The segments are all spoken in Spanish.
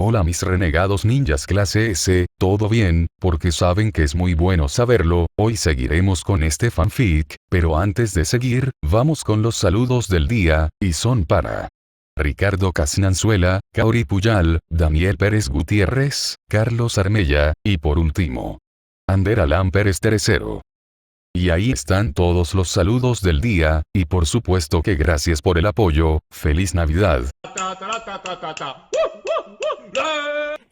Hola mis renegados ninjas clase S, ¿todo bien? Porque saben que es muy bueno saberlo, hoy seguiremos con este fanfic, pero antes de seguir, vamos con los saludos del día, y son para Ricardo Casnanzuela, Kauri Puyal, Daniel Pérez Gutiérrez, Carlos Armella, y por último, Ander Alan Pérez III. Y ahí están todos los saludos del día, y por supuesto que gracias por el apoyo, ¡feliz Navidad!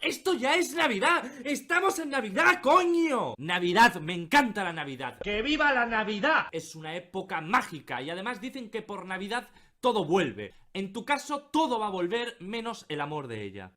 ¡Esto ya es Navidad! ¡Estamos en Navidad, coño! Navidad, me encanta la Navidad. ¡Que viva la Navidad! Es una época mágica y además dicen que por Navidad todo vuelve. En tu caso, todo va a volver menos el amor de ella.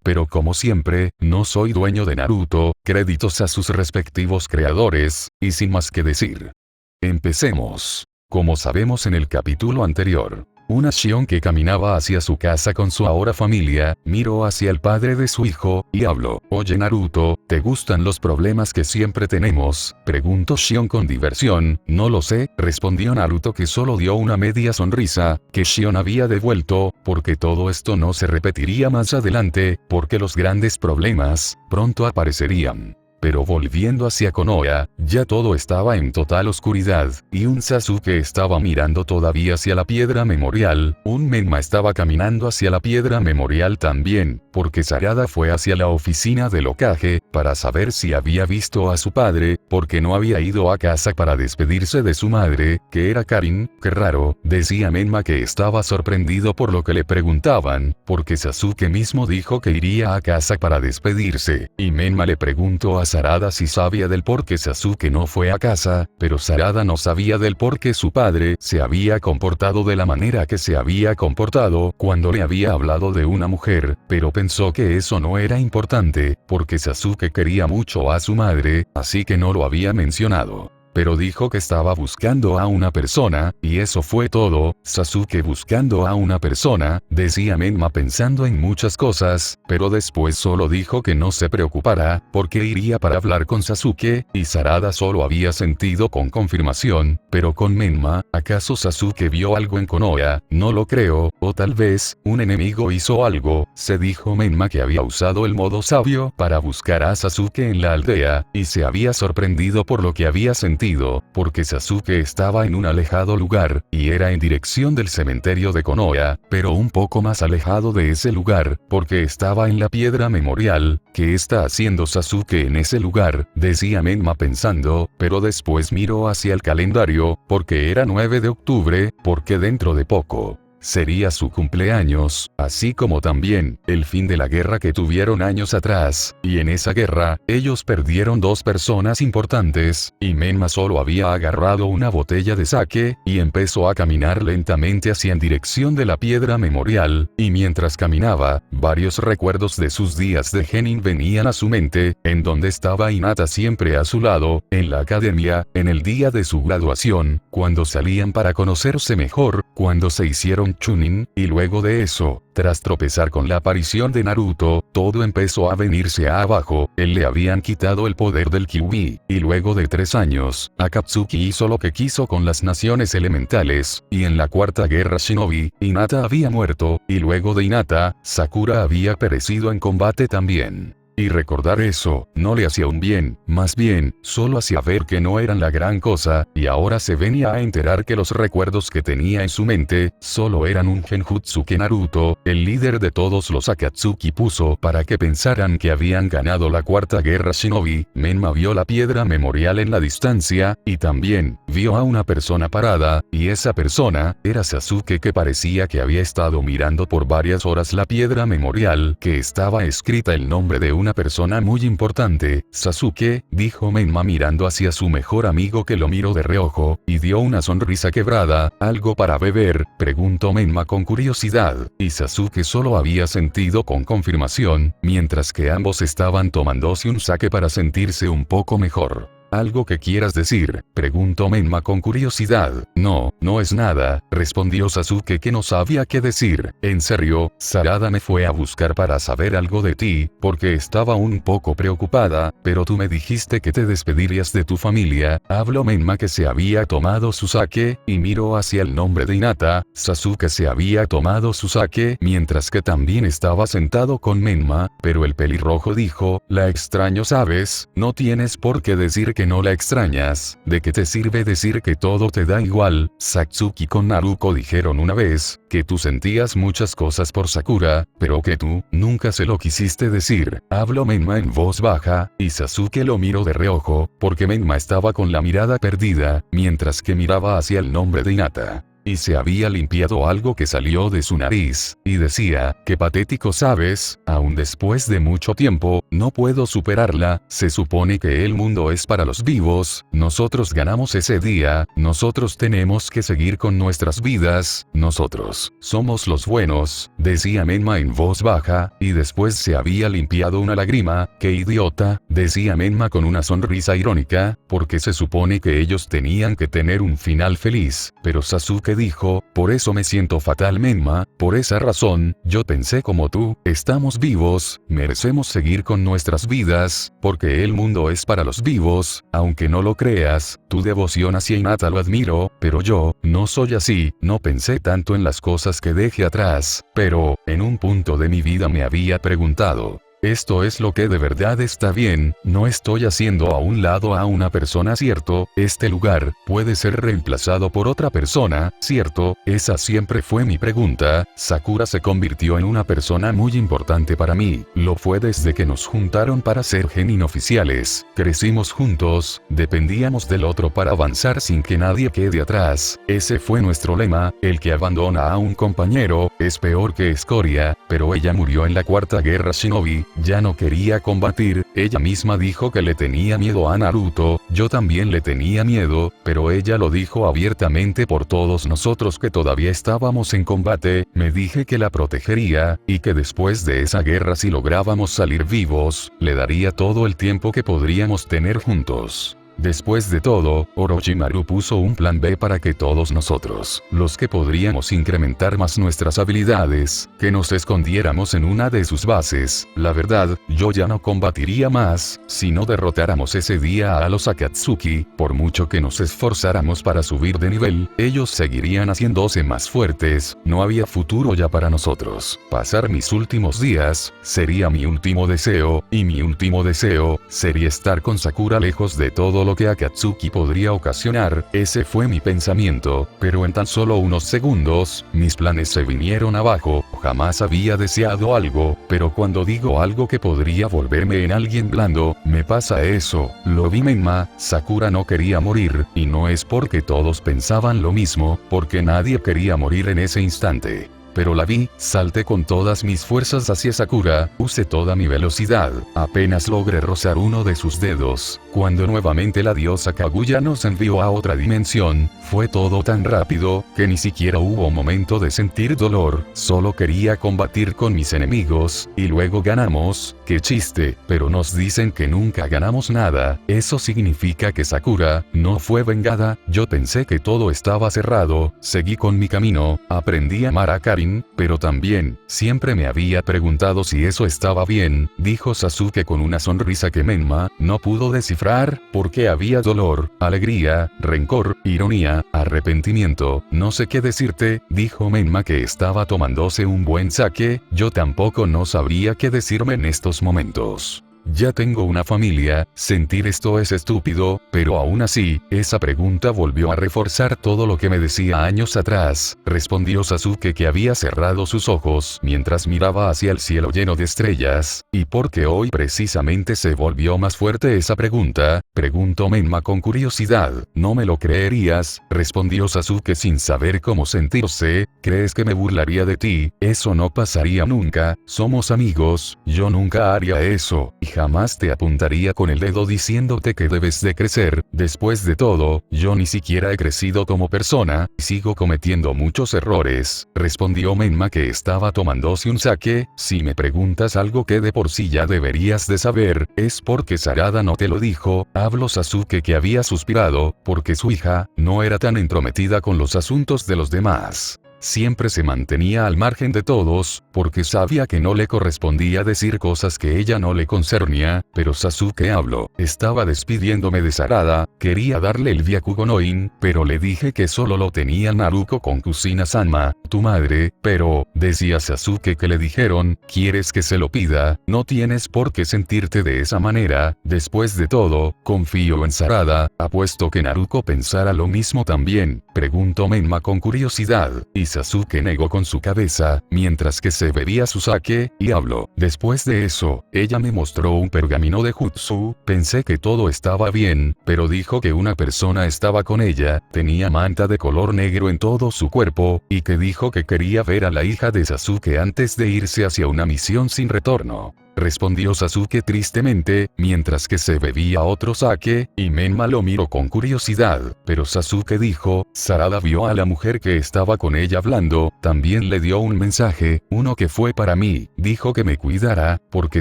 Pero como siempre, no soy dueño de Naruto, créditos a sus respectivos creadores, y sin más que decir. Empecemos. Como sabemos en el capítulo anterior, una Shion que caminaba hacia su casa con su ahora familia, miró hacia el padre de su hijo, y habló, «Oye Naruto, ¿te gustan los problemas que siempre tenemos?», preguntó Shion con diversión. «No lo sé», respondió Naruto, que solo dio una media sonrisa, que Shion había devuelto, porque todo esto no se repetiría más adelante, porque los grandes problemas, pronto aparecerían. Pero volviendo hacia Konoha, ya todo estaba en total oscuridad, y un Sasuke estaba mirando todavía hacia la piedra memorial, un Menma estaba caminando hacia la piedra memorial también, porque Sarada fue hacia la oficina del Hokage, para saber si había visto a su padre, porque no había ido a casa para despedirse de su madre, que era Karin. «Qué raro», decía Menma, que estaba sorprendido por lo que le preguntaban, porque Sasuke mismo dijo que iría a casa para despedirse, y Menma le preguntó a Sarada si sabía del por qué Sasuke no fue a casa, pero Sarada no sabía del por qué su padre se había comportado de la manera que se había comportado cuando le había hablado de una mujer, pero pensó que eso no era importante, porque Sasuke quería mucho a su madre, así que no lo había mencionado. Pero dijo que estaba buscando a una persona, y eso fue todo. «Sasuke buscando a una persona», decía Menma pensando en muchas cosas, pero después solo dijo que no se preocupara, porque iría para hablar con Sasuke, y Sarada solo había sentido con confirmación, pero con Menma, ¿acaso Sasuke vio algo en Konoha? No lo creo, o tal vez, un enemigo hizo algo. Se dijo Menma que había usado el modo sabio para buscar a Sasuke en la aldea, y se había sorprendido por lo que había sentido, porque Sasuke estaba en un alejado lugar, y era en dirección del cementerio de Konoha, pero un poco más alejado de ese lugar, porque estaba en la piedra memorial. «¿Qué está haciendo Sasuke en ese lugar?», decía Menma pensando, pero después miró hacia el calendario, porque era 9 de octubre, porque dentro de poco sería su cumpleaños, así como también el fin de la guerra que tuvieron años atrás, y en esa guerra, ellos perdieron 2 personas importantes, y Menma solo había agarrado una botella de sake, y empezó a caminar lentamente hacia en dirección de la piedra memorial, y mientras caminaba, varios recuerdos de sus días de genin venían a su mente, en donde estaba Hinata siempre a su lado, en la academia, en el día de su graduación, cuando salían para conocerse mejor, cuando se hicieron Chunin, y luego de eso, tras tropezar con la aparición de Naruto, todo empezó a venirse abajo. Él le habían quitado el poder del Kyuubi, y luego de 3 años, Akatsuki hizo lo que quiso con las naciones elementales, y en la cuarta guerra Shinobi, Hinata había muerto, y luego de Hinata, Sakura había perecido en combate también. Y recordar eso, no le hacía un bien, más bien, solo hacía ver que no eran la gran cosa, y ahora se venía a enterar que los recuerdos que tenía en su mente, solo eran un genjutsu que Naruto, el líder de todos los Akatsuki, puso para que pensaran que habían ganado la cuarta guerra Shinobi. Menma vio la piedra memorial en la distancia, y también, vio a una persona parada, y esa persona, era Sasuke, que parecía que había estado mirando por varias horas la piedra memorial, que estaba escrita el nombre de una persona muy importante. «Sasuke», dijo Menma mirando hacia su mejor amigo, que lo miró de reojo, y dio una sonrisa quebrada. «¿Algo para beber?», preguntó Menma con curiosidad, y Sasuke solo había sentido con confirmación, mientras que ambos estaban tomándose un sake para sentirse un poco mejor. ¿Algo que quieras decir?, preguntó Menma con curiosidad. No, no es nada, respondió Sasuke, que no sabía qué decir. En serio, Sarada me fue a buscar para saber algo de ti, porque estaba un poco preocupada, pero tú me dijiste que te despedirías de tu familia. Habló Menma, que se había tomado su sake, y miró hacia el nombre de Hinata. Sasuke se había tomado su sake, mientras que también estaba sentado con Menma, pero el pelirrojo dijo: la extraño, ¿sabes? No tienes por qué decir que no la extrañas. ¿De qué te sirve decir que todo te da igual? Satsuki con Naruto dijeron una vez que tú sentías muchas cosas por Sakura, pero que tú nunca se lo quisiste decir. Habló Menma en voz baja, y Sasuke lo miró de reojo, porque Menma estaba con la mirada perdida, mientras que miraba hacia el nombre de Hinata. Y se había limpiado algo que salió de su nariz, y decía: qué patético, ¿sabes? Aún después de mucho tiempo, no puedo superarla. Se supone que el mundo es para los vivos, nosotros ganamos ese día, nosotros tenemos que seguir con nuestras vidas, nosotros somos los buenos, decía Menma en voz baja, y después se había limpiado una lágrima. Qué idiota, decía Menma con una sonrisa irónica, porque se supone que ellos tenían que tener un final feliz, pero Sasuke dijo: por eso me siento fatal, Menma, por esa razón, yo pensé como tú, estamos vivos, merecemos seguir con nuestras vidas, porque el mundo es para los vivos, aunque no lo creas, tu devoción hacia Hinata lo admiro, pero yo, no soy así, no pensé tanto en las cosas que dejé atrás, pero, en un punto de mi vida me había preguntado: ¿esto es lo que de verdad está bien? No estoy haciendo a un lado a una persona, ¿cierto? Este lugar puede ser reemplazado por otra persona, ¿cierto? Esa siempre fue mi pregunta. Sakura se convirtió en una persona muy importante para mí. Lo fue desde que nos juntaron para ser genin oficiales. Crecimos juntos, dependíamos del otro para avanzar sin que nadie quede atrás. Ese fue nuestro lema: el que abandona a un compañero es peor que escoria. Pero ella murió en la Cuarta Guerra Shinobi. Ya no quería combatir, ella misma dijo que le tenía miedo a Naruto, yo también le tenía miedo, pero ella lo dijo abiertamente por todos nosotros que todavía estábamos en combate. Me dije que la protegería, y que después de esa guerra, si lográbamos salir vivos, le daría todo el tiempo que podríamos tener juntos. Después de todo, Orochimaru puso un plan B para que todos nosotros, los que podríamos incrementar más nuestras habilidades, que nos escondiéramos en una de sus bases. La verdad, yo ya no combatiría más, si no derrotáramos ese día a los Akatsuki. Por mucho que nos esforzáramos para subir de nivel, ellos seguirían haciéndose más fuertes, no había futuro ya para nosotros. Pasar mis últimos días, sería mi último deseo, y mi último deseo, sería estar con Sakura lejos de todo lo que Akatsuki podría ocasionar. Ese fue mi pensamiento, pero en tan solo unos segundos, mis planes se vinieron abajo. Jamás había deseado algo, pero cuando digo algo que podría volverme en alguien blando, me pasa eso. Lo vi, Menma, Sakura no quería morir, y no es porque todos pensaban lo mismo, porque nadie quería morir en ese instante. Pero la vi, salté con todas mis fuerzas hacia Sakura, usé toda mi velocidad, apenas logré rozar uno de sus dedos, cuando nuevamente la diosa Kaguya nos envió a otra dimensión. Fue todo tan rápido, que ni siquiera hubo momento de sentir dolor, solo quería combatir con mis enemigos, y luego ganamos. Qué chiste, pero nos dicen que nunca ganamos nada. Eso significa que Sakura no fue vengada. Yo pensé que todo estaba cerrado, seguí con mi camino, aprendí a amar a Karin, pero también, siempre me había preguntado si eso estaba bien, dijo Sasuke con una sonrisa que Menma no pudo descifrar, porque había dolor, alegría, rencor, ironía, arrepentimiento. No sé qué decirte, dijo Menma, que estaba tomándose un buen sake. Yo tampoco no sabría qué decirme en estos momentos. Ya tengo una familia, sentir esto es estúpido, pero aún así, esa pregunta volvió a reforzar todo lo que me decía años atrás, respondió Sasuke, que había cerrado sus ojos mientras miraba hacia el cielo lleno de estrellas. ¿Y por qué hoy precisamente se volvió más fuerte esa pregunta?, preguntó Menma con curiosidad. No me lo creerías, respondió Sasuke sin saber cómo sentirse. ¿Crees que me burlaría de ti? Eso no pasaría nunca, somos amigos, yo nunca haría eso, y jamás te apuntaría con el dedo diciéndote que debes de crecer. Después de todo, yo ni siquiera he crecido como persona, y sigo cometiendo muchos errores, respondió Menma, que estaba tomándose un sake. Si me preguntas algo que de por sí ya deberías de saber, es porque Sarada no te lo dijo. Habló Sasuke, que había suspirado, porque su hija no era tan entrometida con los asuntos de los demás. Siempre se mantenía al margen de todos, porque sabía que no le correspondía decir cosas que ella no le concernía, pero Sasuke habló. Estaba despidiéndome de Sarada, quería darle el Byakugo no In, pero le dije que solo lo tenía Naruto con Kusina-sama, tu madre, pero, decía Sasuke que le dijeron, ¿quieres que se lo pida? No tienes por qué sentirte de esa manera, después de todo, confío en Sarada, apuesto que Naruto pensara lo mismo también, preguntó Menma con curiosidad, y Sasuke negó con su cabeza, mientras que se bebía su sake, y habló. Después de eso, ella me mostró un pergamino de jutsu, pensé que todo estaba bien, pero dijo que una persona estaba con ella, tenía manta de color negro en todo su cuerpo, y que dijo que quería ver a la hija de Sasuke antes de irse hacia una misión sin retorno. Respondió Sasuke tristemente, mientras que se bebía otro sake, y Menma lo miró con curiosidad, pero Sasuke dijo, Sarada vio a la mujer que estaba con ella hablando, también le dio un mensaje, uno que fue para mí, dijo que me cuidara, porque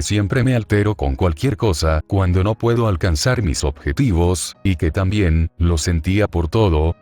siempre me altero con cualquier cosa, cuando no puedo alcanzar mis objetivos, y que también, lo sentía por todo,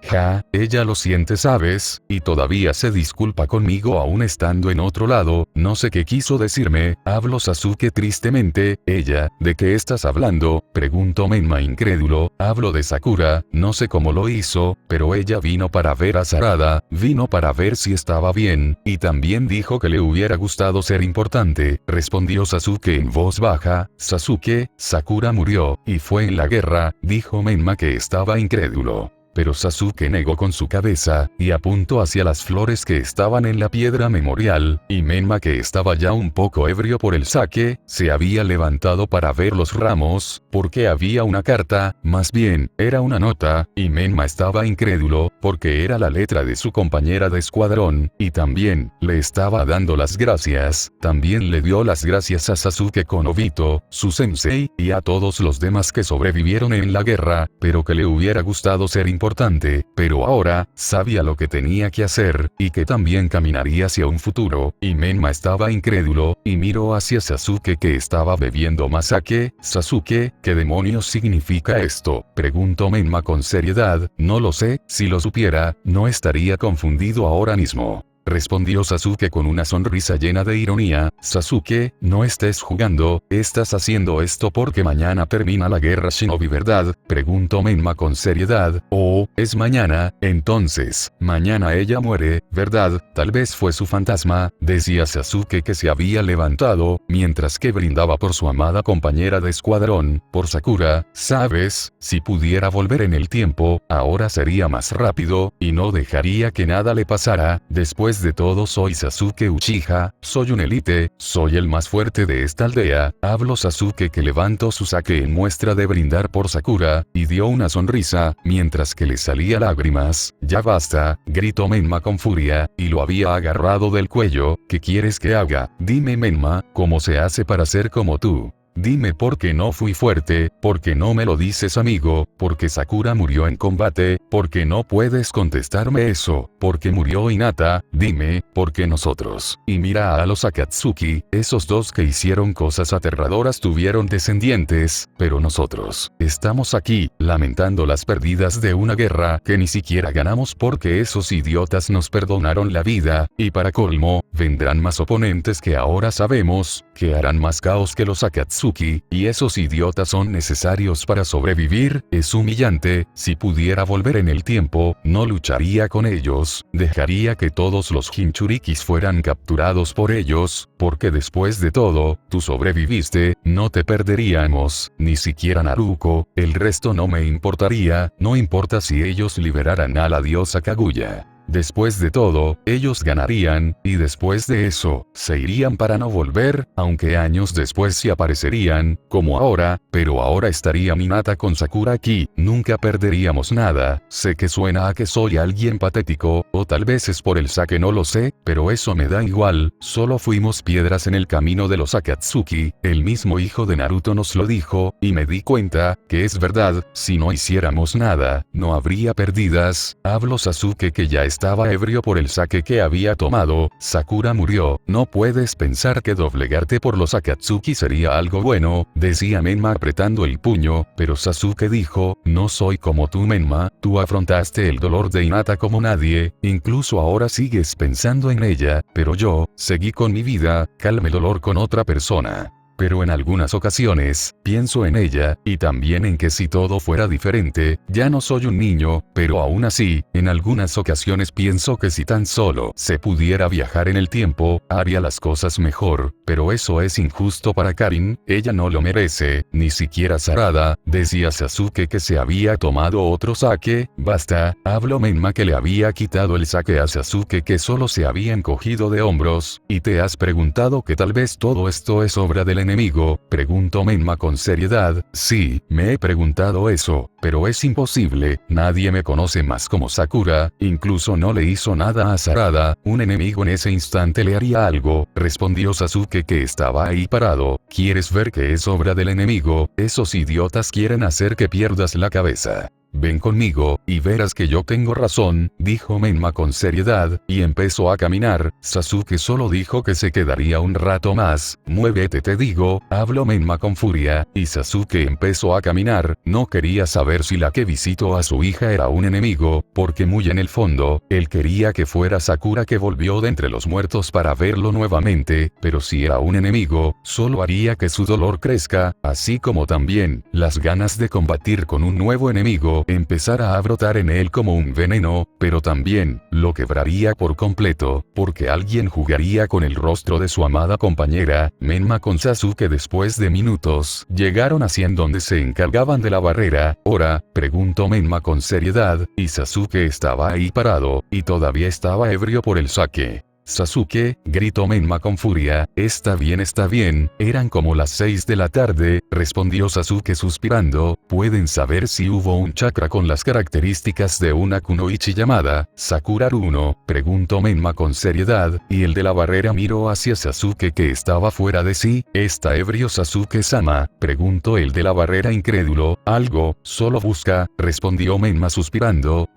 ella lo siente sabes, y todavía se disculpa conmigo aún estando en otro lado, no sé qué quiso decirme, habló Sasuke tristemente. Ella, ¿de qué estás hablando?, preguntó Menma incrédulo. Hablo de Sakura, no sé cómo lo hizo, pero ella vino para ver a Sarada, vino para ver si estaba bien, y también dijo que le hubiera gustado ser importante, respondió Sasuke en voz baja. Sasuke, Sakura murió, y fue en la guerra, dijo Menma, que estaba incrédulo. Pero Sasuke negó con su cabeza, y apuntó hacia las flores que estaban en la piedra memorial, y Menma, que estaba ya un poco ebrio por el sake, se había levantado para ver los ramos, porque había una carta, más bien, era una nota, y Menma estaba incrédulo, porque era la letra de su compañera de escuadrón, y también, le estaba dando las gracias, también le dio las gracias a Sasuke con Obito, su sensei, y a todos los demás que sobrevivieron en la guerra, pero que le hubiera gustado ser importante, pero ahora, sabía lo que tenía que hacer, y que también caminaría hacia un futuro, y Menma estaba incrédulo, y miró hacia Sasuke, que estaba bebiendo más sake. Sasuke, ¿qué demonios significa esto?, preguntó Menma con seriedad. No lo sé, si lo supiera, no estaría confundido ahora mismo. Respondió Sasuke con una sonrisa llena de ironía. Sasuke, no estés jugando, estás haciendo esto porque mañana termina la guerra Shinobi, ¿verdad?, preguntó Menma con seriedad. Oh, es mañana, entonces, mañana ella muere, ¿verdad? Tal vez fue su fantasma, decía Sasuke, que se había levantado, mientras que brindaba por su amada compañera de escuadrón, por Sakura. Sabes, si pudiera volver en el tiempo, ahora sería más rápido, y no dejaría que nada le pasara. Después de todo, soy Sasuke Uchiha, soy un elite, soy el más fuerte de esta aldea, habló Sasuke, que levantó su sake en muestra de brindar por Sakura, y dio una sonrisa, mientras que le salía lágrimas. Ya basta, gritó Menma con furia, y lo había agarrado del cuello. ¿Qué quieres que haga? Dime, Menma, ¿cómo se hace para ser como tú? Dime por qué no fui fuerte, por qué no me lo dices, amigo, porque Sakura murió en combate, porque no puedes contestarme eso, porque murió Hinata, dime, porque nosotros. Y mira a los Akatsuki, esos dos que hicieron cosas aterradoras tuvieron descendientes, pero nosotros, estamos aquí, lamentando las pérdidas de una guerra que ni siquiera ganamos porque esos idiotas nos perdonaron la vida, y para colmo, vendrán más oponentes que ahora sabemos, que harán más caos que los Akatsuki. Y esos idiotas son necesarios para sobrevivir. Es humillante. Si pudiera volver en el tiempo, no lucharía con ellos, dejaría que todos los Jinchurikis fueran capturados por ellos, porque después de todo, tú sobreviviste, no te perderíamos, ni siquiera Naruto, el resto no me importaría, no importa si ellos liberaran a la diosa Kaguya. Después de todo, ellos ganarían, y después de eso, se irían para no volver, aunque años después sí aparecerían, como ahora, pero ahora estaría Minata con Sakura aquí, nunca perderíamos nada. Sé que suena a que soy alguien patético, o tal vez es por el sake, no lo sé, pero eso me da igual, solo fuimos piedras en el camino de los Akatsuki, el mismo hijo de Naruto nos lo dijo, y me di cuenta, que es verdad, si no hiciéramos nada, no habría pérdidas. Hablo Sasuke que ya estaba ebrio por el sake que había tomado. Sakura murió, no puedes pensar que doblegarte por los Akatsuki sería algo bueno, decía Menma apretando el puño, pero Sasuke dijo, no soy como tú Menma, tú afrontaste el dolor de Hinata como nadie, incluso ahora sigues pensando en ella, pero yo, seguí con mi vida, calmé el dolor con otra persona. Pero en algunas ocasiones, pienso en ella, y también en que si todo fuera diferente, ya no soy un niño, pero aún así, en algunas ocasiones pienso que si tan solo se pudiera viajar en el tiempo, haría las cosas mejor, pero eso es injusto para Karin, ella no lo merece, ni siquiera Sarada, decía Sasuke que se había tomado otro sake, basta, habló Menma que le había quitado el sake a Sasuke que solo se había encogido de hombros, y te has preguntado que tal vez todo esto es obra del enemigo, preguntó Menma con seriedad. Sí, me he preguntado eso, pero es imposible, nadie me conoce más como Sakura, incluso no le hizo nada a Sarada, un enemigo en ese instante le haría algo, respondió Sasuke que estaba ahí parado. ¿Quieres ver que es obra del enemigo? Esos idiotas quieren hacer que pierdas la cabeza. Ven conmigo, y verás que yo tengo razón, dijo Menma con seriedad, y empezó a caminar. Sasuke solo dijo que se quedaría un rato más. Muévete te digo, habló Menma con furia, y Sasuke empezó a caminar. No quería saber si la que visitó a su hija era un enemigo, porque muy en el fondo, él quería que fuera Sakura que volvió de entre los muertos para verlo nuevamente, pero si era un enemigo, solo haría que su dolor crezca, así como también, las ganas de combatir con un nuevo enemigo, empezara a brotar en él como un veneno, pero también, lo quebraría por completo, porque alguien jugaría con el rostro de su amada compañera. Menma con Sasuke después de minutos, llegaron hacia en donde se encargaban de la barrera. ¿Hora? Preguntó Menma con seriedad, y Sasuke estaba ahí parado, y todavía estaba ebrio por el sake. Sasuke, gritó Menma con furia, está bien, eran como las 6 de la tarde, respondió Sasuke suspirando, ¿pueden saber si hubo un chakra con las características de una kunoichi llamada Sakura Runo? Preguntó Menma con seriedad, y el de la barrera miró hacia Sasuke que estaba fuera de sí. ¿Está ebrio Sasuke-sama? Preguntó el de la barrera incrédulo. Algo, solo busca, respondió Menma suspirando.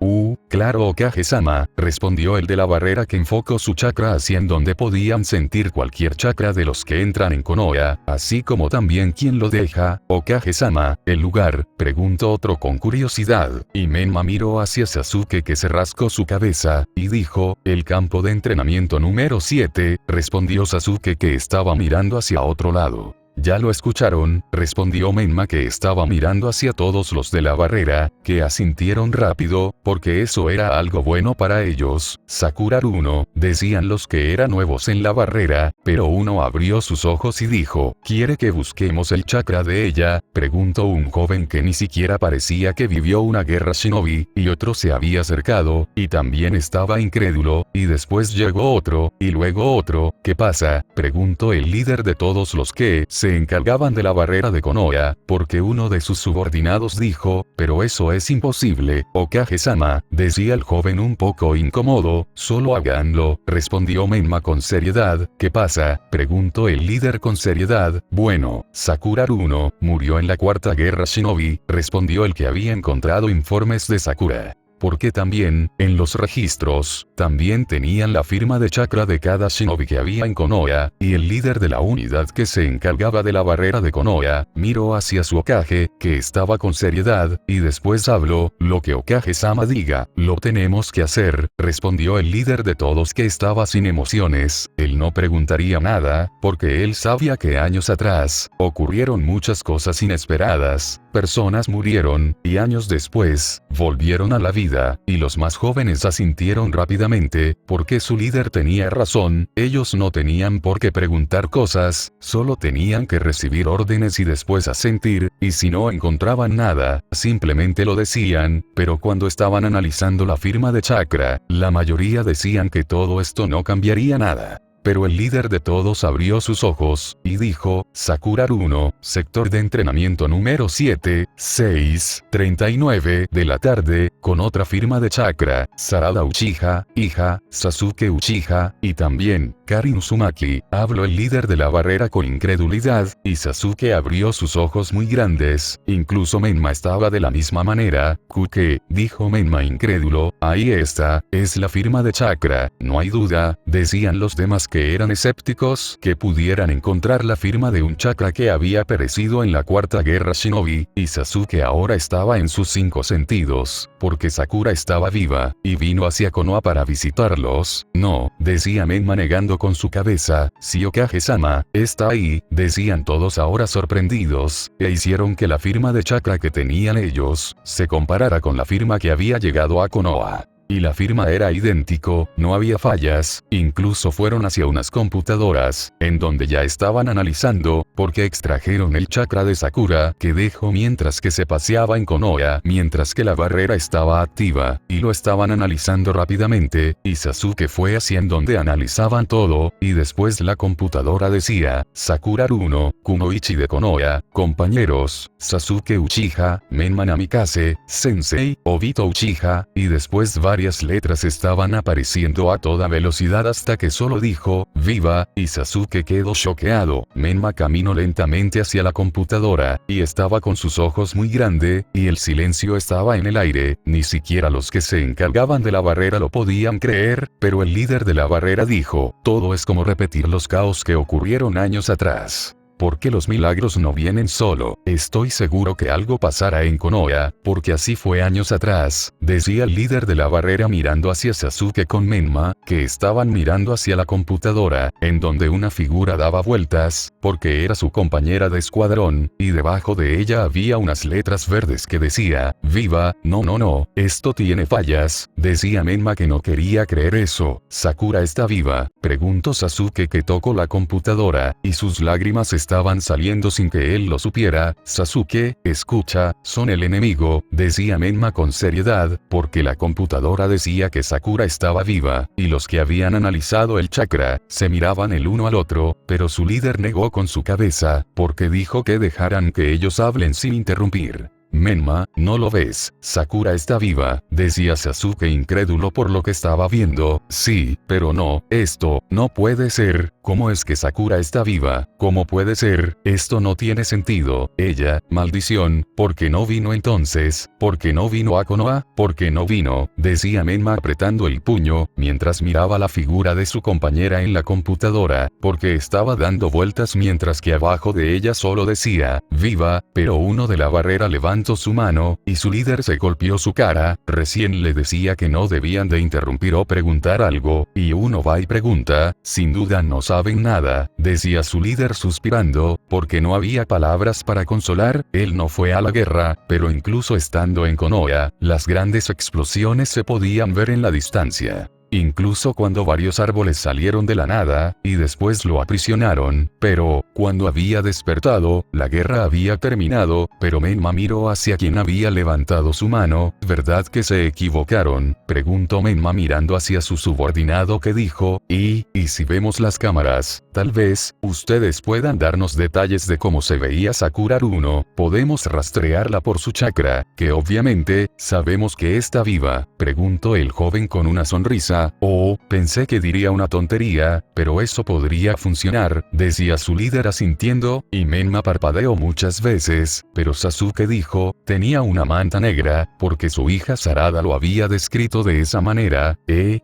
Claro Okage-sama, respondió el de la barrera que enfocó su chakra hacia en donde podían sentir cualquier chakra de los que entran en Konoha, así como también quien lo deja. Okage-sama, ¿el lugar? Preguntó otro con curiosidad, y Menma miró hacia Sasuke que se rascó su cabeza, y dijo, el campo de entrenamiento número 7, respondió Sasuke que estaba mirando hacia otro lado. Ya lo escucharon, respondió Menma que estaba mirando hacia todos los de la barrera, que asintieron rápido, porque eso era algo bueno para ellos. Sakura Runo, decían los que eran nuevos en la barrera, pero uno abrió sus ojos y dijo, ¿quiere que busquemos el chakra de ella? Preguntó un joven que ni siquiera parecía que vivió una guerra shinobi, y otro se había acercado, y también estaba incrédulo, y después llegó otro, y luego otro. ¿Qué pasa? Preguntó el líder de todos los que se encargaban de la barrera de Konoha, porque uno de sus subordinados dijo, pero eso es imposible, Okage-sama, decía el joven un poco incómodo, solo háganlo, respondió Menma con seriedad. ¿Qué pasa? Preguntó el líder con seriedad. Bueno, Sakura Runo murió en la cuarta guerra shinobi, respondió el que había encontrado informes de Sakura. Porque también, en los registros, también tenían la firma de chakra de cada shinobi que había en Konoha, y el líder de la unidad que se encargaba de la barrera de Konoha, miró hacia su Hokage, que estaba con seriedad, y después habló, lo que Hokage-sama diga, lo tenemos que hacer, respondió el líder de todos que estaba sin emociones. Él no preguntaría nada, porque él sabía que años atrás, ocurrieron muchas cosas inesperadas, personas murieron, y años después, volvieron a la vida, y los más jóvenes asintieron rápidamente, porque su líder tenía razón, ellos no tenían por qué preguntar cosas, solo tenían que recibir órdenes y después asentir, y si no encontraban nada, simplemente lo decían, pero cuando estaban analizando la firma de chakra, la mayoría decían que todo esto no cambiaría nada. Pero el líder de todos abrió sus ojos, y dijo, Sakura Haruno, sector de entrenamiento número 7, 6:39 de la tarde, con otra firma de chakra, Sarada Uchiha, hija, Sasuke Uchiha, y también, Karin Uzumaki, habló el líder de la barrera con incredulidad, y Sasuke abrió sus ojos muy grandes, incluso Menma estaba de la misma manera, Kuke, dijo Menma incrédulo, ahí está, es la firma de chakra, no hay duda, decían los demás que eran escépticos, que pudieran encontrar la firma de un chakra que había perecido en la cuarta guerra shinobi, y Sasuke ahora estaba en sus 5 sentidos, porque Sakura estaba viva, y vino hacia Konoha para visitarlos, no, decía Menma negando con su cabeza, si Okage-sama, está ahí, decían todos ahora sorprendidos, e hicieron que la firma de chakra que tenían ellos, se comparara con la firma que había llegado a Konoha. Y la firma era idéntico, no había fallas, incluso fueron hacia unas computadoras, en donde ya estaban analizando, porque extrajeron el chakra de Sakura, que dejó mientras que se paseaba en Konoha, mientras que la barrera estaba activa, y lo estaban analizando rápidamente, y Sasuke fue hacia en donde analizaban todo, y después la computadora decía, Sakura Haruno, Kunoichi de Konoha, compañeros, Sasuke Uchiha, Menma Namikaze, Sensei, Obito Uchiha, y después varias letras estaban apareciendo a toda velocidad hasta que solo dijo, viva, y Sasuke quedó choqueado. Menma caminó lentamente hacia la computadora, y estaba con sus ojos muy grande, y el silencio estaba en el aire, ni siquiera los que se encargaban de la barrera lo podían creer, pero el líder de la barrera dijo, todo es como repetir los caos que ocurrieron años atrás. Porque los milagros no vienen solo, estoy seguro que algo pasará en Konoha, porque así fue años atrás, decía el líder de la barrera mirando hacia Sasuke con Menma, que estaban mirando hacia la computadora, en donde una figura daba vueltas, porque era su compañera de escuadrón, y debajo de ella había unas letras verdes que decía, viva, no, esto tiene fallas, decía Menma que no quería creer eso, Sakura está viva, preguntó Sasuke que tocó la computadora, y sus lágrimas estaban saliendo sin que él lo supiera. Sasuke, escucha, son el enemigo, decía Menma con seriedad, porque la computadora decía que Sakura estaba viva, y los que habían analizado el chakra, se miraban el uno al otro, pero su líder negó con su cabeza, porque dijo que dejaran que ellos hablen sin interrumpir. Menma, ¿no lo ves? Sakura está viva, decía Sasuke incrédulo por lo que estaba viendo. Sí, pero no, esto, no puede ser, ¿cómo es que Sakura está viva? ¿Cómo puede ser? Esto no tiene sentido. Ella, maldición, ¿por qué no vino entonces? ¿Por qué no vino a Konoha? ¿Por qué no vino? Decía Menma apretando el puño, mientras miraba la figura de su compañera en la computadora, porque estaba dando vueltas mientras que abajo de ella solo decía, viva, pero uno de la barrera levantó su mano, y su líder se golpeó su cara, recién le decía que no debían de interrumpir o preguntar algo, y uno va y pregunta, sin duda no saben nada, decía su líder suspirando, porque no había palabras para consolar, él no fue a la guerra, pero incluso estando en Konoha, las grandes explosiones se podían ver en la distancia. Incluso cuando varios árboles salieron de la nada, y después lo aprisionaron, pero, cuando había despertado, la guerra había terminado, pero Menma miró hacia quien había levantado su mano, ¿verdad que se equivocaron? Preguntó Menma mirando hacia su subordinado que dijo, y si vemos las cámaras, tal vez, ustedes puedan darnos detalles de cómo se veía Sakura Haruno, podemos rastrearla por su chakra, que obviamente, sabemos que está viva, preguntó el joven con una sonrisa. Oh, pensé que diría una tontería, pero eso podría funcionar, decía su líder asintiendo, y Menma parpadeó muchas veces, pero Sasuke dijo, tenía una manta negra, porque su hija Sarada lo había descrito de esa manera,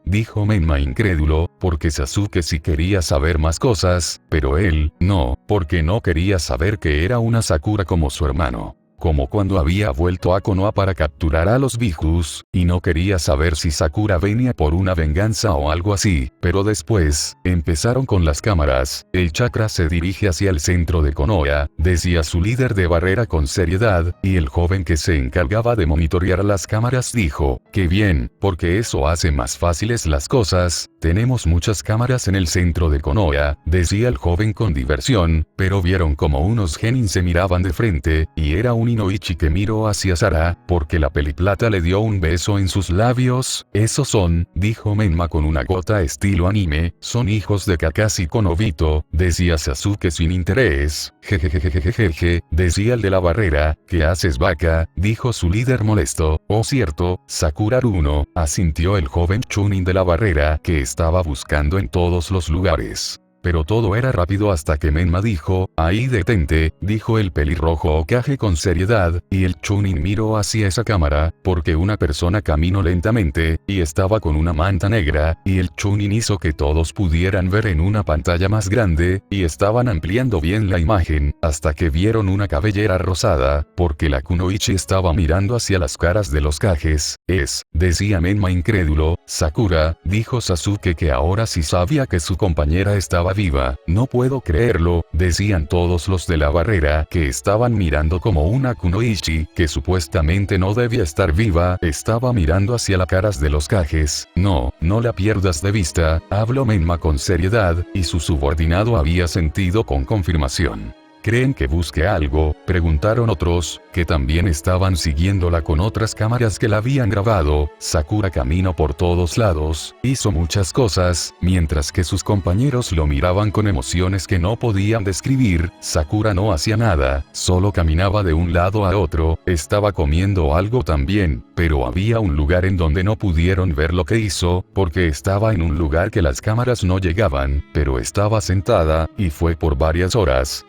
dijo Menma incrédulo, porque Sasuke sí quería saber más cosas, pero él, no, porque no quería saber que era una Sakura como su hermano. como cuando había vuelto a Konoha para capturar a los Bijus, y no quería saber si Sakura venía por una venganza o algo así, pero después, empezaron con las cámaras, el chakra se dirige hacia el centro de Konoha, decía su líder de barrera con seriedad, y el joven que se encargaba de monitorear las cámaras dijo, qué bien, porque eso hace más fáciles las cosas, tenemos muchas cámaras en el centro de Konoha, decía el joven con diversión, pero vieron como unos genin se miraban de frente, y era un Inoichi que miró hacia Sara, porque la peliplata le dio un beso en sus labios, esos son, dijo Menma con una gota estilo anime, son hijos de Kakashi con Obito, decía Sasuke sin interés, jejejejejeje, decía el de la barrera, ¿qué haces vaca? Dijo su líder molesto, oh cierto, Sakura Runo, asintió el joven Chunin de la barrera que estaba buscando en todos los lugares. Pero todo era rápido hasta que Menma dijo, ahí detente, dijo el pelirrojo Hokage con seriedad, y el Chunin miró hacia esa cámara, porque una persona caminó lentamente, y estaba con una manta negra, y el Chunin hizo que todos pudieran ver en una pantalla más grande, y estaban ampliando bien la imagen, hasta que vieron una cabellera rosada, porque la Kunoichi estaba mirando hacia las caras de los Kages, decía Menma incrédulo, Sakura, dijo Sasuke que ahora sí sabía que su compañera estaba viva, no puedo creerlo, decían todos los de la barrera que estaban mirando como una Kunoichi, que supuestamente no debía estar viva, estaba mirando hacia las caras de los Kages, no la pierdas de vista, habló Menma con seriedad, y su subordinado había sentido con confirmación. ¿Creen que busque algo?, preguntaron otros, que también estaban siguiéndola con otras cámaras que la habían grabado. Sakura caminó por todos lados, hizo muchas cosas, mientras que sus compañeros lo miraban con emociones que no podían describir. Sakura no hacía nada, solo caminaba de un lado a otro, estaba comiendo algo también, pero había un lugar en donde no pudieron ver lo que hizo, porque estaba en un lugar que las cámaras no llegaban, pero estaba sentada, y fue por varias horas.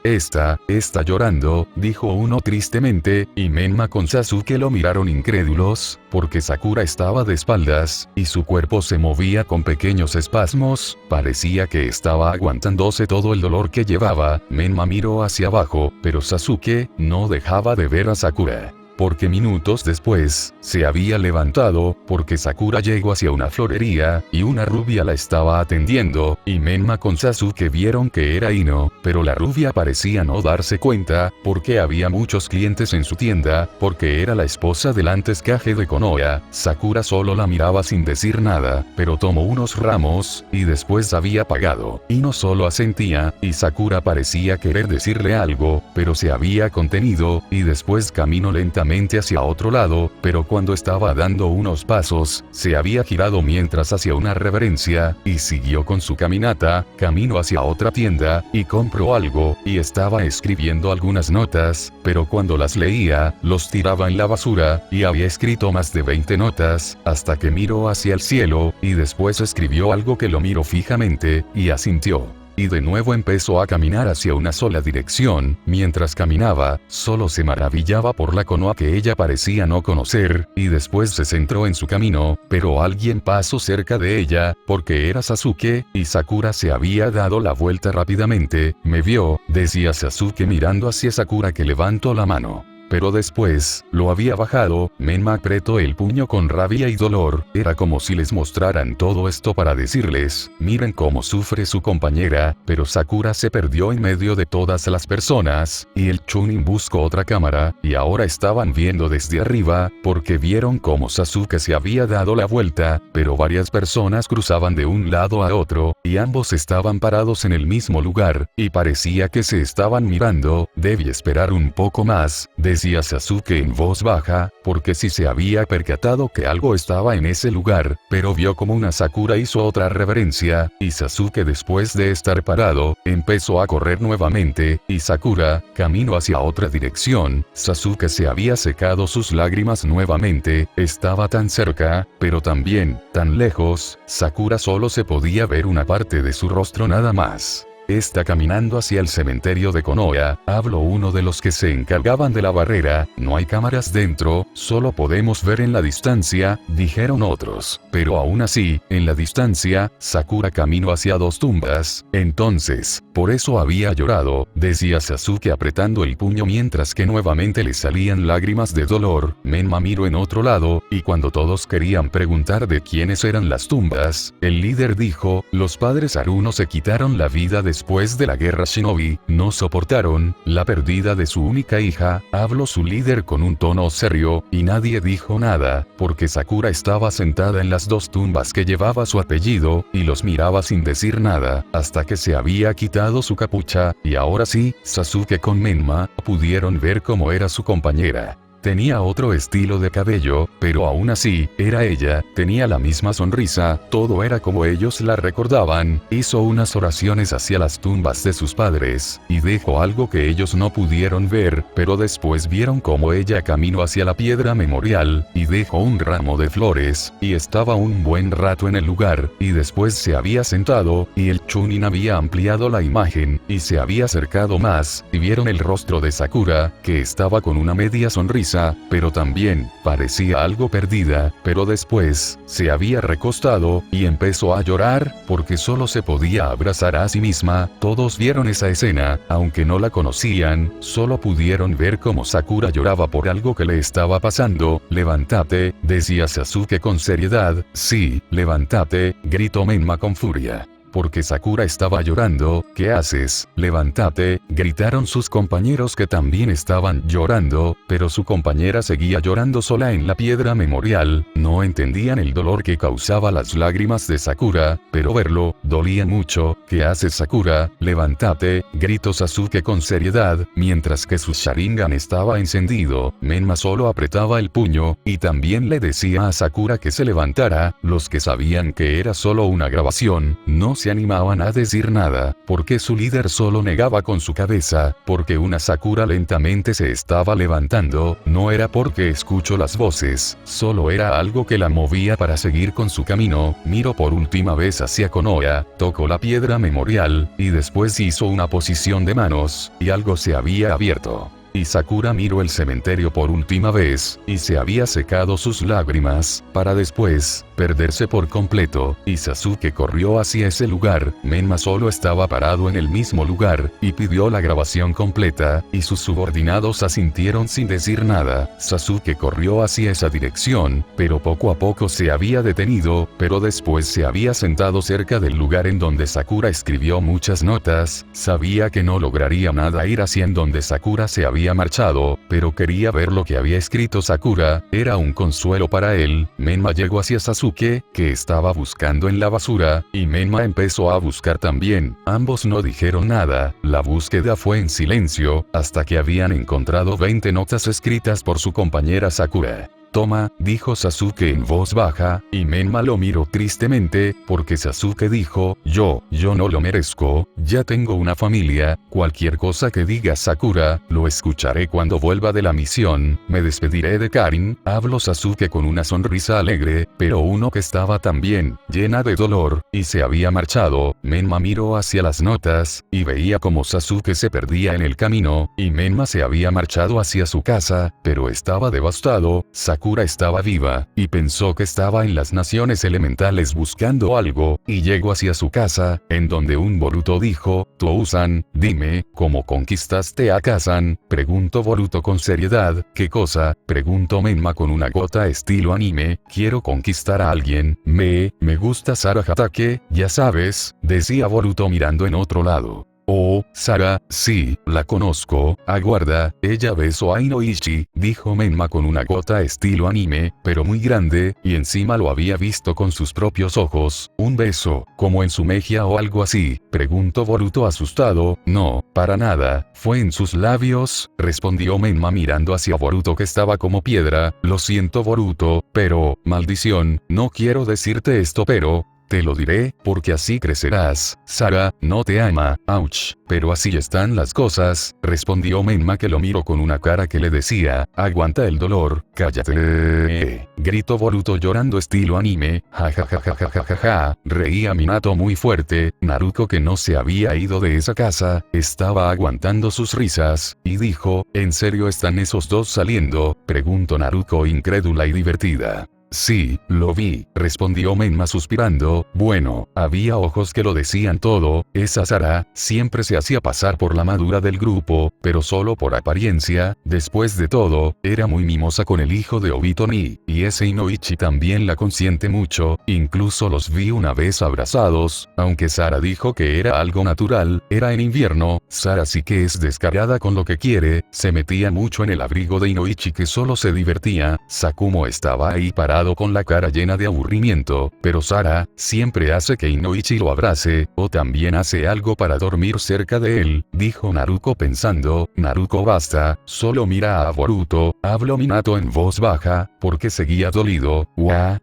Está llorando, dijo uno tristemente, y Menma con Sasuke lo miraron incrédulos, porque Sakura estaba de espaldas, y su cuerpo se movía con pequeños espasmos, parecía que estaba aguantándose todo el dolor que llevaba. Menma miró hacia abajo, pero Sasuke no dejaba de ver a Sakura. Porque minutos después, se había levantado, porque Sakura llegó hacia una florería, y una rubia la estaba atendiendo, y Menma con Sasuke vieron que era Ino, pero la rubia parecía no darse cuenta, porque había muchos clientes en su tienda, porque era la esposa del antes Kage de Konoha. Sakura solo la miraba sin decir nada, pero tomó unos ramos, y después había pagado. Ino solo asentía, y Sakura parecía querer decirle algo, pero se había contenido, y después caminó lentamente hacia otro lado, pero cuando estaba dando unos pasos, se había girado mientras hacía una reverencia, y siguió con su caminata, camino hacia otra tienda, y compró algo, y estaba escribiendo algunas notas, pero cuando las leía, los tiraba en la basura, y había escrito más de 20 notas, hasta que miró hacia el cielo, y después escribió algo que lo miró fijamente, y asintió. Y de nuevo empezó a caminar hacia una sola dirección. Mientras caminaba, solo se maravillaba por la Konoha que ella parecía no conocer, y después se centró en su camino, pero alguien pasó cerca de ella, porque era Sasuke, y Sakura se había dado la vuelta rápidamente. Me vio, decía Sasuke mirando hacia Sakura que levantó la mano. Pero después, lo había bajado. Menma apretó el puño con rabia y dolor, era como si les mostraran todo esto para decirles, miren cómo sufre su compañera, pero Sakura se perdió en medio de todas las personas, y el Chunin buscó otra cámara, y ahora estaban viendo desde arriba, porque vieron cómo Sasuke se había dado la vuelta, pero varias personas cruzaban de un lado a otro, y ambos estaban parados en el mismo lugar, y parecía que se estaban mirando. Debí esperar un poco más, decía Sasuke en voz baja, porque sí se había percatado que algo estaba en ese lugar, pero vio como una Sakura hizo otra reverencia, y Sasuke después de estar parado, empezó a correr nuevamente, y Sakura, camino hacia otra dirección. Sasuke se había secado sus lágrimas nuevamente, estaba tan cerca, pero también, tan lejos. Sakura solo se podía ver una parte de su rostro nada más. Está caminando hacia el cementerio de Konoha, habló uno de los que se encargaban de la barrera, no hay cámaras dentro, solo podemos ver en la distancia, dijeron otros. Pero aún así, en la distancia, Sakura caminó hacia 2 tumbas, entonces, por eso había llorado, decía Sasuke apretando el puño mientras que nuevamente le salían lágrimas de dolor. Menma miró en otro lado, y cuando todos querían preguntar de quiénes eran las tumbas, el líder dijo, los padres Aruno se quitaron la vida después de la guerra Shinobi, no soportaron la pérdida de su única hija, habló su líder con un tono serio, y nadie dijo nada, porque Sakura estaba sentada en las 2 tumbas que llevaba su apellido, y los miraba sin decir nada, hasta que se había quitado su capucha, y ahora sí, Sasuke con Menma, pudieron ver cómo era su compañera. Tenía otro estilo de cabello, pero aún así, era ella, tenía la misma sonrisa, todo era como ellos la recordaban, hizo unas oraciones hacia las tumbas de sus padres, y dejó algo que ellos no pudieron ver, pero después vieron cómo ella caminó hacia la piedra memorial, y dejó un ramo de flores, y estaba un buen rato en el lugar, y después se había sentado, y el Chunin había ampliado la imagen, y se había acercado más, y vieron el rostro de Sakura, que estaba con una media sonrisa, pero también, parecía algo perdida, pero después, se había recostado, y empezó a llorar, porque solo se podía abrazar a sí misma. Todos vieron esa escena, aunque no la conocían, solo pudieron ver cómo Sakura lloraba por algo que le estaba pasando. Levántate, decía Sasuke con seriedad. Sí, levántate, gritó Menma con furia. Porque Sakura estaba llorando. ¿Qué haces? Levántate, gritaron sus compañeros que también estaban llorando, pero su compañera seguía llorando sola en la piedra memorial. No entendían el dolor que causaba las lágrimas de Sakura, pero verlo, dolía mucho. ¿Qué haces, Sakura? Levántate, gritó Sasuke con seriedad, mientras que su Sharingan estaba encendido. Menma solo apretaba el puño, y también le decía a Sakura que se levantara. Los que sabían que era solo una grabación, no se animaban a decir nada, porque su líder solo negaba con su cabeza, porque una Sakura lentamente se estaba levantando, no era porque escuchó las voces, solo era algo que la movía para seguir con su camino. Miró por última vez hacia Konoha, tocó la piedra memorial, y después hizo una posición de manos, y algo se había abierto. Y Sakura miró el cementerio por última vez, y se había secado sus lágrimas, para después, perderse por completo, y Sasuke corrió hacia ese lugar. Menma solo estaba parado en el mismo lugar, y pidió la grabación completa, y sus subordinados asintieron sin decir nada. Sasuke corrió hacia esa dirección, pero poco a poco se había detenido, pero después se había sentado cerca del lugar en donde Sakura escribió muchas notas. Sabía que no lograría nada ir hacia en donde Sakura se había marchado, pero quería ver lo que había escrito Sakura, era un consuelo para él. Menma llegó hacia Sasuke, que estaba buscando en la basura, y Menma empezó a buscar también. Ambos no dijeron nada, la búsqueda fue en silencio, hasta que habían encontrado 20 notas escritas por su compañera Sakura. Toma, dijo Sasuke en voz baja, y Menma lo miró tristemente, porque Sasuke dijo, yo no lo merezco, ya tengo una familia, cualquier cosa que diga Sakura, lo escucharé cuando vuelva de la misión, me despediré de Karin, habló Sasuke con una sonrisa alegre, pero uno que estaba también, llena de dolor, y se había marchado. Menma miró hacia las notas, y veía como Sasuke se perdía en el camino, y Menma se había marchado hacia su casa, pero estaba devastado. Sakura estaba viva, y pensó que estaba en las naciones elementales buscando algo, y llegó hacia su casa, en donde un Boruto dijo, Tousan, dime, ¿cómo conquistaste a Kazan? Preguntó Boruto con seriedad. ¿Qué cosa? Preguntó Menma con una gota estilo anime. Quiero conquistar a alguien, me gusta Sara Hatake, ya sabes, decía Boruto mirando en otro lado. Oh, Sara, sí, la conozco, aguarda, ella besó a Inoichi, dijo Menma con una gota estilo anime, pero muy grande, y encima lo había visto con sus propios ojos. ¿Un beso, como en su mejilla o algo así? Preguntó Boruto asustado. No, para nada, fue en sus labios, respondió Menma mirando hacia Boruto que estaba como piedra. Lo siento Boruto, pero, maldición, no quiero decirte esto pero... Te lo diré, porque así crecerás. Sara, no te ama, ouch. Pero así están las cosas, respondió Menma, que lo miró con una cara que le decía, aguanta el dolor, cállate. Gritó Boruto llorando estilo anime, ja. Reía Minato muy fuerte. Naruto, que no se había ido de esa casa, estaba aguantando sus risas, y dijo, ¿en serio están esos dos saliendo? Preguntó Naruto incrédula y divertida. Sí, lo vi, respondió Menma suspirando. Bueno, había ojos que lo decían todo. Esa Sara siempre se hacía pasar por la madura del grupo, pero solo por apariencia. Después de todo, era muy mimosa con el hijo de Obito Ni, y ese Inoichi también la consiente mucho. Incluso los vi una vez abrazados, aunque Sara dijo que era algo natural. Era en invierno. Sara sí que es descarada con lo que quiere. Se metía mucho en el abrigo de Inoichi, que solo se divertía. Sakumo estaba ahí parado con la cara llena de aburrimiento, pero Sara siempre hace que Inoichi lo abrace, o también hace algo para dormir cerca de él, dijo Naruto pensando. Naruto, basta, solo mira a Boruto. Habló Minato en voz baja, porque seguía dolido.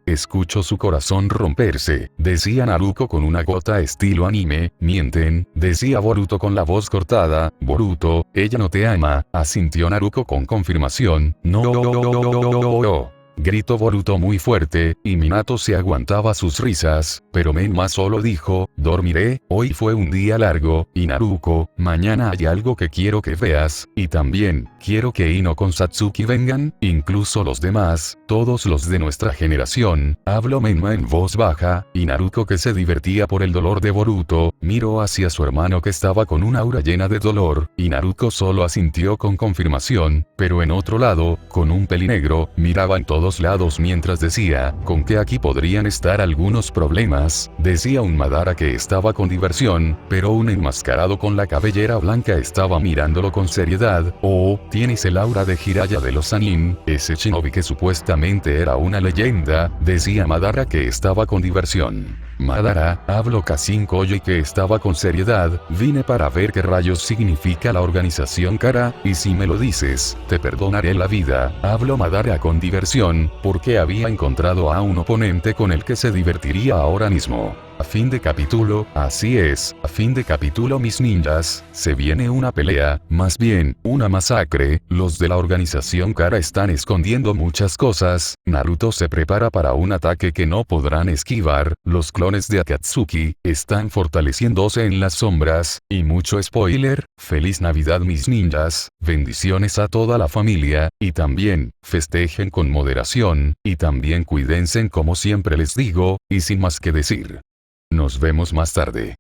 Escucho su corazón romperse, decía Naruto con una gota estilo anime. Mienten, decía Boruto con la voz cortada. Boruto, ella no te ama, asintió Naruto con confirmación. No. Gritó Boruto muy fuerte, y Minato se aguantaba sus risas, pero Menma solo dijo, dormiré, hoy fue un día largo, y Naruto, mañana hay algo que quiero que veas, y también, quiero que Ino con Satsuki vengan, incluso los demás, todos los de nuestra generación. Habló Menma en voz baja, y Naruto, que se divertía por el dolor de Boruto, miró hacia su hermano que estaba con una aura llena de dolor, y Naruto solo asintió con confirmación, pero en otro lado, con un pelinegro, miraba en todos lados mientras decía, con que aquí podrían estar algunos problemas, decía un Madara que estaba con diversión, pero un enmascarado con la cabellera blanca estaba mirándolo con seriedad. Tienes el aura de Jiraiya de los Sanin, ese shinobi que supuestamente era una leyenda, decía Madara que estaba con diversión. Madara, habló Kashin Koyo, que estaba con seriedad. Vine para ver qué rayos significa la organización Kara, y si me lo dices, te perdonaré la vida. Habló Madara con diversión, porque había encontrado a un oponente con el que se divertiría ahora mismo. A fin de capítulo, así es, a fin de capítulo mis ninjas, se viene una pelea, más bien, una masacre. Los de la organización Kara están escondiendo muchas cosas. Naruto se prepara para un ataque que no podrán esquivar. Los clones de Akatsuki están fortaleciéndose en las sombras, y mucho spoiler. Feliz Navidad mis ninjas, bendiciones a toda la familia, y también, festejen con moderación, y también cuídense como siempre les digo, y sin más que decir. Nos vemos más tarde.